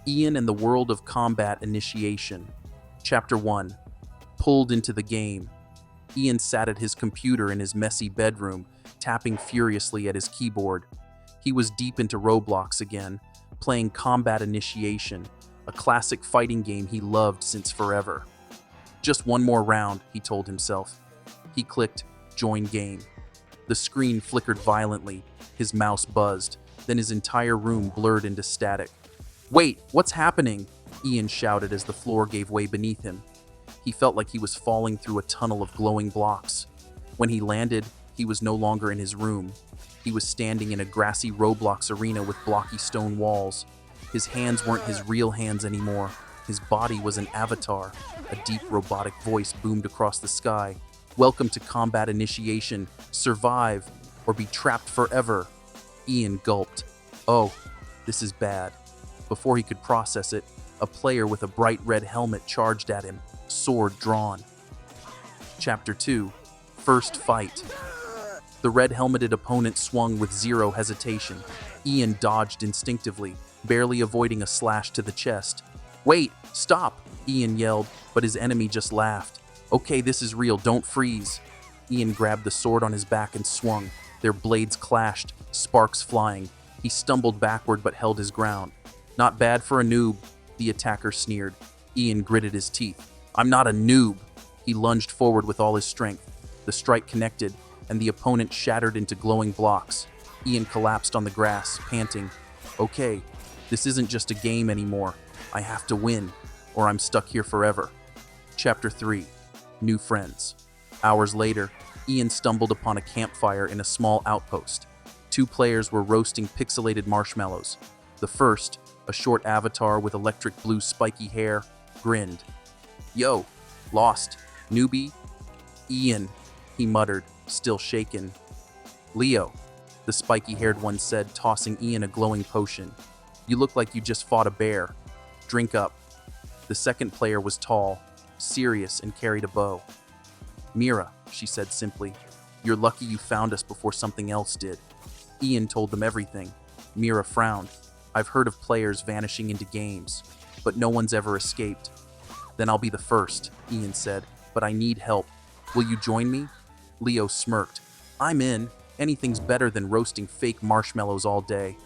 Ian and the World of Combat Initiation. Chapter 1. Pulled into the game. Ian sat at his computer in his messy bedroom, tapping furiously at his keyboard. He was deep into Roblox again, playing Combat Initiation, a classic fighting game he loved since forever. Just one more round, he told himself. He clicked Join Game. The screen flickered violently, his mouse buzzed, then his entire room blurred into static. "Wait, what's happening?" Ian shouted as the floor gave way beneath him. He felt like he was falling through a tunnel of glowing blocks. When he landed, he was no longer in his room. He was standing in a grassy Roblox arena with blocky stone walls. His hands weren't his real hands anymore. His body was an avatar. A deep robotic voice boomed across the sky. "Welcome to Combat Initiation. Survive or be trapped forever." Ian gulped. "Oh, this is bad." Before he could process it, a player with a bright red helmet charged at him, sword drawn. Chapter 2. First Fight. The red-helmeted opponent swung with zero hesitation. Ian dodged instinctively, barely avoiding a slash to the chest. "Wait, stop!" Ian yelled, but his enemy just laughed. "Okay, this is real, don't freeze." Ian grabbed the sword on his back and swung. Their blades clashed, sparks flying. He stumbled backward but held his ground. "Not bad for a noob," the attacker sneered. Ian gritted his teeth. "I'm not a noob." He lunged forward with all his strength. The strike connected, and the opponent shattered into glowing blocks. Ian collapsed on the grass, panting. "Okay, this isn't just a game anymore. I have to win, or I'm stuck here forever." Chapter 3. New Friends. Hours later, Ian stumbled upon a campfire in a small outpost. Two players were roasting pixelated marshmallows. The first, a short avatar with electric blue spiky hair, grinned. "Yo, lost, newbie?" "Ian," he muttered, still shaken. "Leo," the spiky-haired one said, tossing Ian a glowing potion. "You look like you just fought a bear. Drink up." The second player was tall, serious, and carried a bow. "Mira," she said simply, "you're lucky you found us before something else did." Ian told them everything. Mira frowned. "I've heard of players vanishing into games, but no one's ever escaped." "Then I'll be the first," Ian said, "but I need help. Will you join me?" Leo smirked. "I'm in. Anything's better than roasting fake marshmallows all day."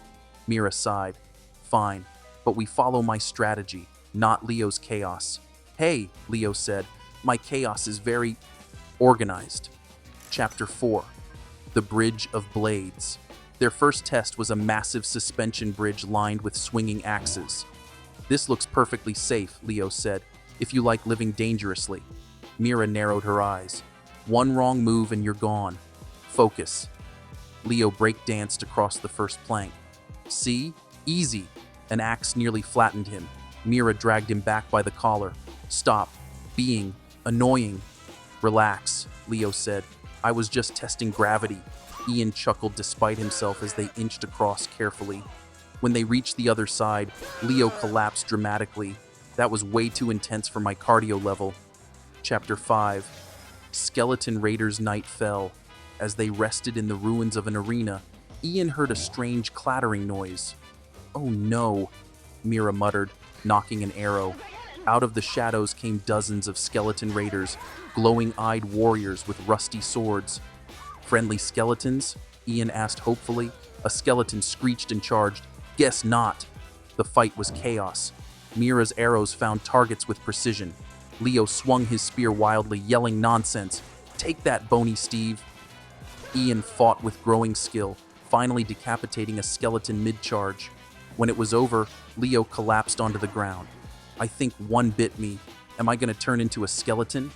Mira sighed. "Fine, but we follow my strategy, not Leo's chaos." "Hey," Leo said, "my chaos is very organized." Chapter 4. The Bridge of Blades. Their first test was a massive suspension bridge lined with swinging axes. "This looks perfectly safe," Leo said, "if you like living dangerously." Mira narrowed her eyes. "One wrong move and you're gone. Focus." Leo breakdanced across the first plank. "See? Easy." An axe nearly flattened him. Mira dragged him back by the collar. "Stop being annoying." "Relax," Leo said. "I was just testing gravity." Ian chuckled despite himself as they inched across carefully. When they reached the other side, Leo collapsed dramatically. "That was way too intense for my cardio level." Chapter 5. Skeleton Raiders' night fell. As they rested in the ruins of an arena, Ian heard a strange clattering noise. "Oh no," Mira muttered, knocking an arrow. Out of the shadows came dozens of skeleton raiders, glowing-eyed warriors with rusty swords. "Friendly skeletons?" Ian asked hopefully. A skeleton screeched and charged. "Guess not." The fight was chaos. Mira's arrows found targets with precision. Leo swung his spear wildly, yelling nonsense. "Take that, bony Steve." Ian fought with growing skill, finally decapitating a skeleton mid-charge. When it was over, Leo collapsed onto the ground. "I think one bit me. Am I going to turn into a skeleton?"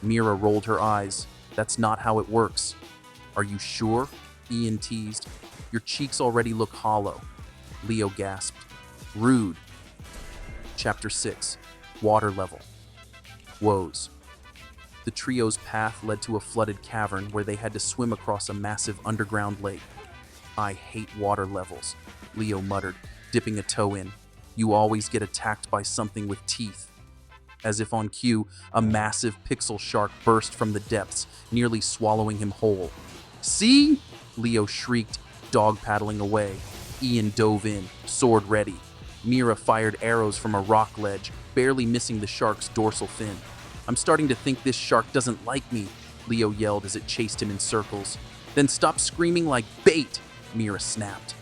Mira rolled her eyes. "That's not how it works." "Are you sure?" Ian teased. "Your cheeks already look hollow." Leo gasped. "Rude." Chapter 6. Water Level. Woes. The trio's path led to a flooded cavern where they had to swim across a massive underground lake. "I hate water levels," Leo muttered, dipping a toe in. "You always get attacked by something with teeth." As if on cue, a massive pixel shark burst from the depths, nearly swallowing him whole. "See?" Leo shrieked, dog paddling away. Ian dove in, sword ready. Mira fired arrows from a rock ledge, barely missing the shark's dorsal fin. "I'm starting to think this shark doesn't like me," Leo yelled as it chased him in circles. "Then stop screaming like bait," Mira snapped.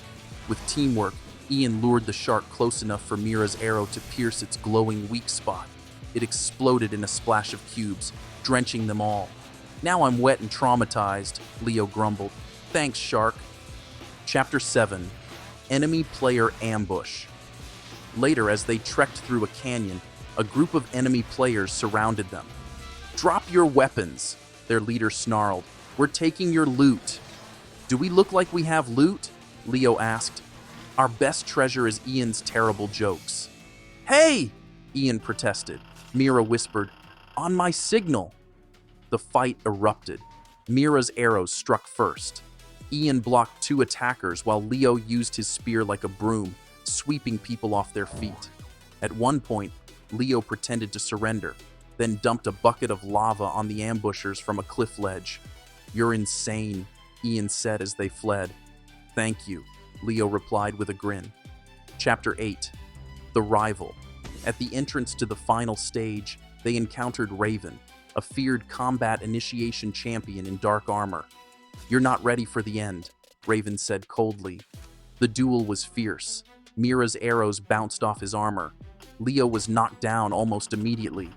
With teamwork, Ian lured the shark close enough for Mira's arrow to pierce its glowing weak spot. It exploded in a splash of cubes, drenching them all. "Now I'm wet and traumatized," Leo grumbled. "Thanks, shark." Chapter 7. Enemy Player Ambush. Later, as they trekked through a canyon, a group of enemy players surrounded them. "Drop your weapons," their leader snarled. "We're taking your loot." "Do we look like we have loot?" Leo asked. "Our best treasure is Ian's terrible jokes." "Hey!" Ian protested. Mira whispered, "On my signal." The fight erupted. Mira's arrows struck first. Ian blocked 2 attackers while Leo used his spear like a broom, sweeping people off their feet. At one point, Leo pretended to surrender, then dumped a bucket of lava on the ambushers from a cliff ledge. "You're insane," Ian said as they fled. "Thank you," Leo replied with a grin. Chapter 8. The Rival. At the entrance to the final stage, they encountered Raven, a feared combat initiation champion in dark armor. "You're not ready for the end," Raven said coldly. The duel was fierce. Mira's arrows bounced off his armor. Leo was knocked down almost immediately.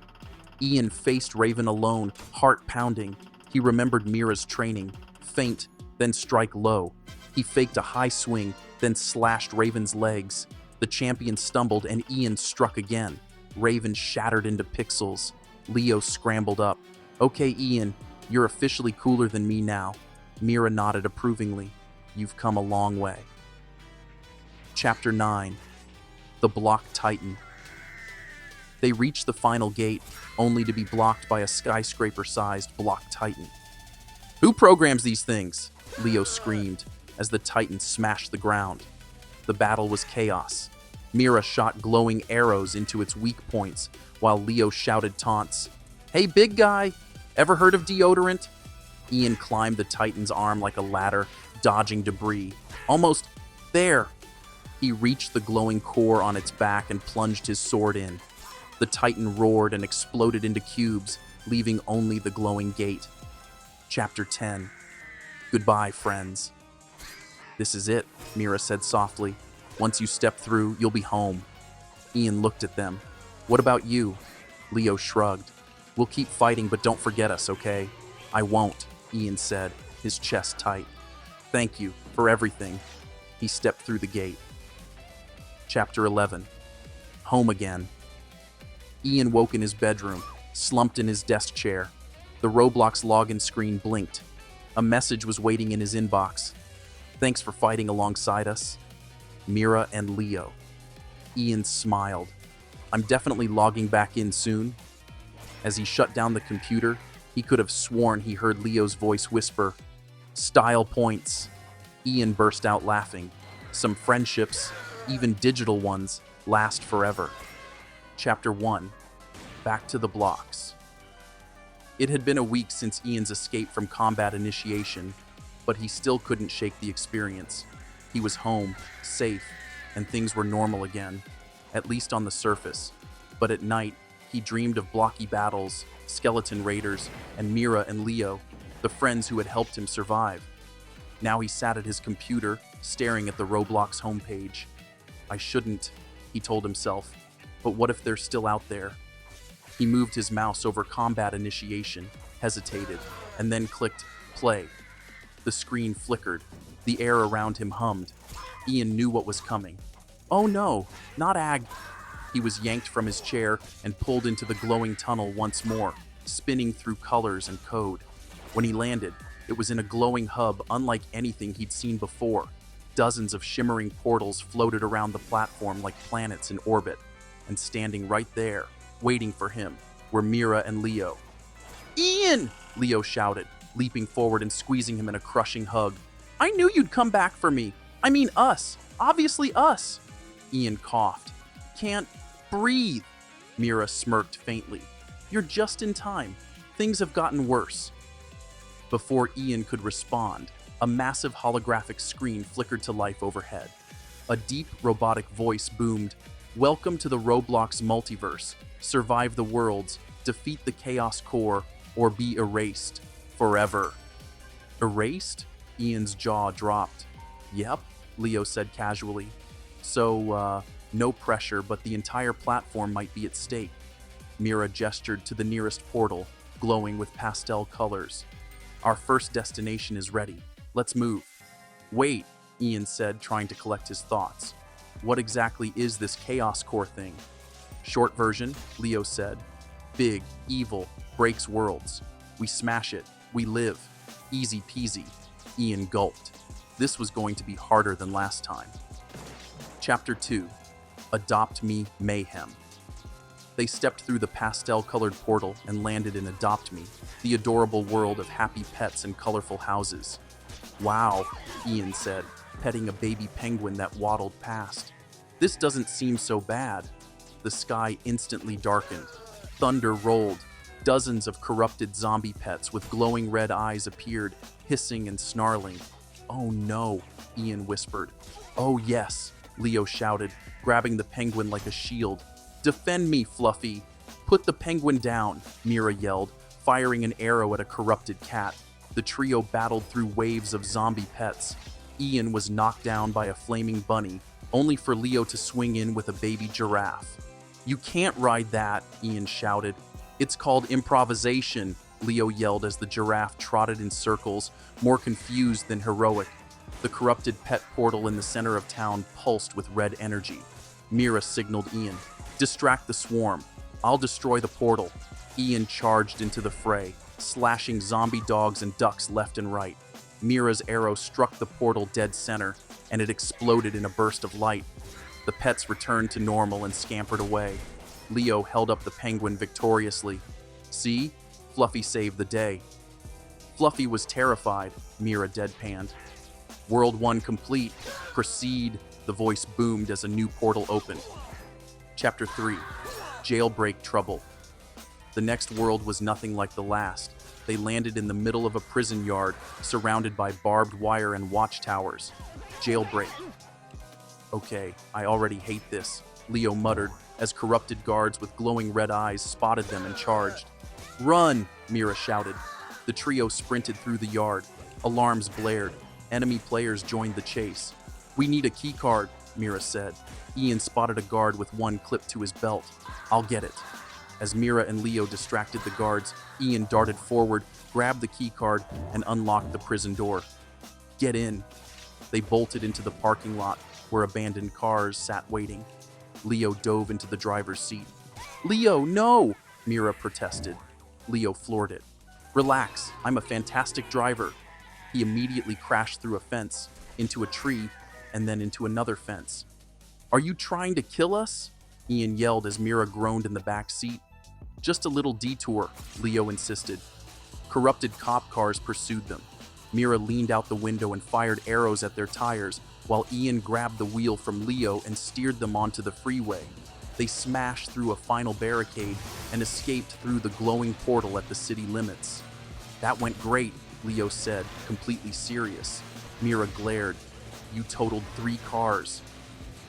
Ian faced Raven alone, heart pounding. He remembered Mira's training: feint, then strike low. He faked a high swing, then slashed Raven's legs. The champion stumbled and Ian struck again. Raven shattered into pixels. Leo scrambled up. "Okay, Ian, you're officially cooler than me now." Mira nodded approvingly. "You've come a long way." Chapter 9. The Block Titan. They reached the final gate, only to be blocked by a skyscraper-sized Block Titan. "Who programs these things?" Leo screamed as the Titan smashed the ground. The battle was chaos. Mira shot glowing arrows into its weak points, while Leo shouted taunts. "Hey, big guy! Ever heard of deodorant?" Ian climbed the Titan's arm like a ladder, dodging debris. "Almost there!" He reached the glowing core on its back and plunged his sword in. The Titan roared and exploded into cubes, leaving only the glowing gate. Chapter 10. Goodbye, friends. "This is it," Mira said softly. "Once you step through, you'll be home." Ian looked at them. "What about you?" Leo shrugged. "We'll keep fighting, but don't forget us, okay?" "I won't," Ian said, his chest tight. "Thank you for everything." He stepped through the gate. Chapter 11. Home again. Ian woke in his bedroom, slumped in his desk chair. The Roblox login screen blinked. A message was waiting in his inbox. "Thanks for fighting alongside us. Mira and Leo." Ian smiled. "I'm definitely logging back in soon." As he shut down the computer, he could have sworn he heard Leo's voice whisper, "Style points." Ian burst out laughing. Some friendships, even digital ones, last forever. Chapter 1. Back to the blocks. It had been a week since Ian's escape from Combat Initiation, but he still couldn't shake the experience. He was home, safe, and things were normal again, at least on the surface. But at night, he dreamed of blocky battles, skeleton raiders, and Mira and Leo, the friends who had helped him survive. Now he sat at his computer, staring at the Roblox homepage. "I shouldn't," he told himself, "but what if they're still out there?" He moved his mouse over Combat Initiation, hesitated, and then clicked play. The screen flickered. The air around him hummed. Ian knew what was coming. "Oh no, not Ag." He was yanked from his chair and pulled into the glowing tunnel once more, spinning through colors and code. When he landed, it was in a glowing hub unlike anything he'd seen before. Dozens of shimmering portals floated around the platform like planets in orbit, and standing right there, waiting for him, were Mira and Leo. "Ian!" Leo shouted, leaping forward and squeezing him in a crushing hug. "I knew you'd come back for me. I mean us. Obviously us." Ian coughed. "Can't breathe." Mira smirked faintly. "You're just in time. Things have gotten worse." Before Ian could respond, a massive holographic screen flickered to life overhead. A deep, robotic voice boomed, Welcome to the Roblox multiverse. Survive the worlds, defeat the Chaos Core, or be erased forever. Erased? Ian's jaw dropped. Yep, Leo said casually. So, no pressure, but the entire platform might be at stake. Mira gestured to the nearest portal, glowing with pastel colors. Our first destination is ready. Let's move. Wait, Ian said, trying to collect his thoughts. What exactly is this Chaos Core thing? Short version, Leo said. Big, evil, breaks worlds. We smash it. We live. Easy peasy. Ian gulped. This was going to be harder than last time. Chapter 2. Adopt Me Mayhem. They stepped through the pastel-colored portal and landed in Adopt Me, the adorable world of happy pets and colorful houses. Wow, Ian said, petting a baby penguin that waddled past. This doesn't seem so bad. The sky instantly darkened. Thunder rolled. Dozens of corrupted zombie pets with glowing red eyes appeared, hissing and snarling. Oh no, Ian whispered. Oh yes, Leo shouted, grabbing the penguin like a shield. Defend me, Fluffy! Put the penguin down, Mira yelled, firing an arrow at a corrupted cat. The trio battled through waves of zombie pets. Ian was knocked down by a flaming bunny, only for Leo to swing in with a baby giraffe. You can't ride that, Ian shouted. It's called improvisation, Leo yelled as the giraffe trotted in circles, more confused than heroic. The corrupted pet portal in the center of town pulsed with red energy. Mira signaled Ian, "Distract the swarm. I'll destroy the portal." Ian charged into the fray, slashing zombie dogs and ducks left and right. Mira's arrow struck the portal dead center, and it exploded in a burst of light. The pets returned to normal and scampered away. Leo held up the penguin victoriously. See? Fluffy saved the day. Fluffy was terrified, Mira deadpanned. World 1 complete. Proceed, the voice boomed as a new portal opened. Chapter 3. Jailbreak Trouble. The next world was nothing like the last. They landed in the middle of a prison yard, surrounded by barbed wire and watchtowers. Jailbreak. Okay, I already hate this, Leo muttered, as corrupted guards with glowing red eyes spotted them and charged. Run, Mira shouted. The trio sprinted through the yard. Alarms blared. Enemy players joined the chase. We need a keycard, Mira said. Ian spotted a guard with one clipped to his belt. I'll get it. As Mira and Leo distracted the guards, Ian darted forward, grabbed the keycard, and unlocked the prison door. Get in. They bolted into the parking lot, where abandoned cars sat waiting. Leo dove into the driver's seat. Leo, no! Mira protested. Leo floored it. Relax, I'm a fantastic driver. He immediately crashed through a fence, into a tree, and then into another fence. Are you trying to kill us? Ian yelled as Mira groaned in the back seat. Just a little detour, Leo insisted. Corrupted cop cars pursued them. Mira leaned out the window and fired arrows at their tires, while Ian grabbed the wheel from Leo and steered them onto the freeway. They smashed through a final barricade and escaped through the glowing portal at the city limits. That went great, Leo said, completely serious. Mira glared. You totaled 3 cars.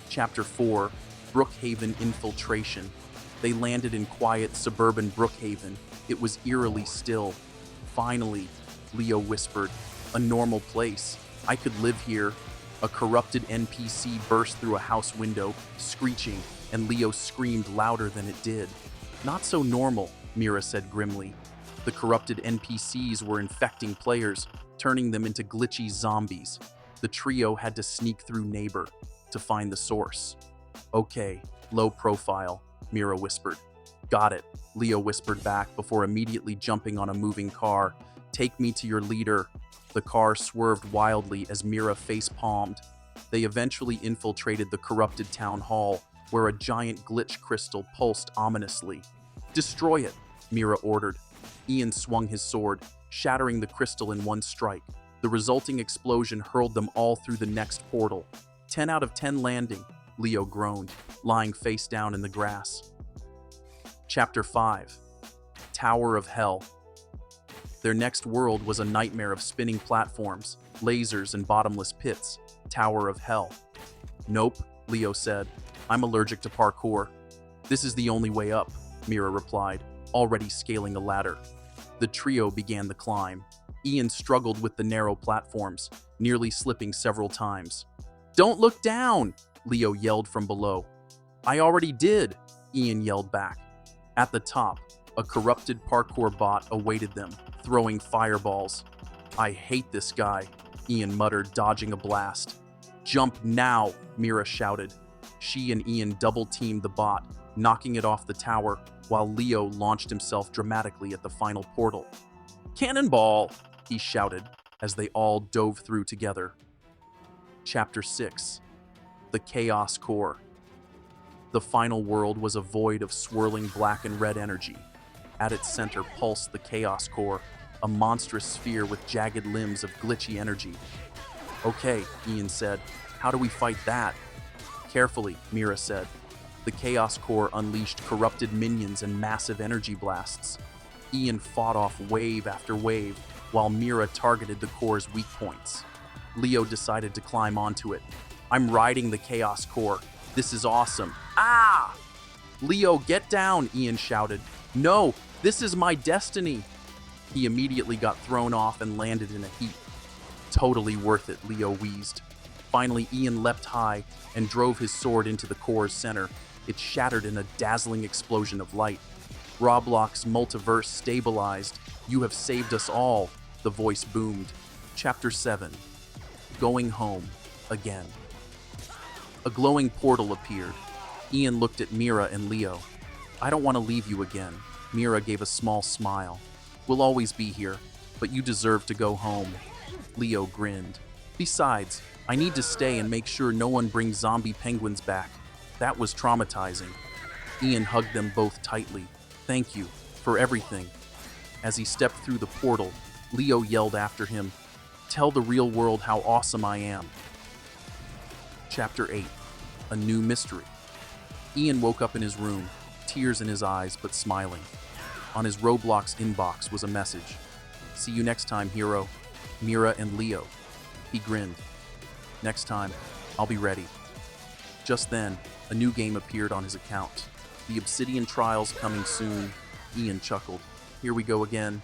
Chapter 4. Brook Haven Infiltration. They landed in quiet suburban Brook Haven. It was eerily still. Finally, Leo whispered, a normal place. I could live here. A corrupted NPC burst through a house window, screeching, and Leo screamed louder than it did. Not so normal, Mira said grimly. The corrupted NPCs were infecting players, turning them into glitchy zombies. The trio had to sneak through Neighbor to find the source. Okay, low profile, Mira whispered. Got it, Leo whispered back before immediately jumping on a moving car. Take me to your leader. The car swerved wildly as Mira face-palmed. They eventually infiltrated the corrupted town hall, where a giant glitch crystal pulsed ominously. Destroy it, Mira ordered. Ian swung his sword, shattering the crystal in one strike. The resulting explosion hurled them all through the next portal. 10 out of 10 landing, Leo groaned, lying face down in the grass. Chapter 5. Tower of Hell. Their next world was a nightmare of spinning platforms, lasers, and bottomless pits. Tower of Hell. Nope, Leo said. I'm allergic to parkour. This is the only way up, Mira replied, already scaling a ladder. The trio began the climb. Ian struggled with the narrow platforms, nearly slipping several times. Don't look down, Leo yelled from below. I already did, Ian yelled back. At the top, a corrupted parkour bot awaited them, throwing fireballs. I hate this guy, Ian muttered, dodging a blast. Jump now, Mira shouted. She and Ian double-teamed the bot, knocking it off the tower, while Leo launched himself dramatically at the final portal. Cannonball, he shouted, as they all dove through together. Chapter 6. The Chaos Core. The final world was a void of swirling black and red energy. At its center pulsed the Chaos Core, a monstrous sphere with jagged limbs of glitchy energy. Okay, Ian said. How do we fight that? Carefully, Mira said. The Chaos Core unleashed corrupted minions and massive energy blasts. Ian fought off wave after wave, while Mira targeted the core's weak points. Leo decided to climb onto it. I'm riding the Chaos Core. This is awesome. Ah! Leo, get down, Ian shouted. No, this is my destiny. He immediately got thrown off and landed in a heap. Totally worth it, Leo wheezed. Finally, Ian leapt high and drove his sword into the core's center. It shattered in a dazzling explosion of light. Roblox multiverse stabilized. You have saved us all, the voice boomed. Chapter 7. Going home again. A glowing portal appeared. Ian looked at Mira and Leo. I don't want to leave you again. Mira gave a small smile. We'll always be here, but you deserve to go home. Leo grinned. Besides, I need to stay and make sure no one brings zombie penguins back. That was traumatizing. Ian hugged them both tightly. Thank you for everything. As he stepped through the portal, Leo yelled after him, Tell the real world how awesome I am. Chapter 8. A New Mystery. Ian woke up in his room, tears in his eyes but smiling. On his Roblox inbox was a message. See you next time, hero. Mira and Leo. He grinned. Next time, I'll be ready. Just then, a new game appeared on his account. The Obsidian Trials coming soon. Ian chuckled. Here we go again.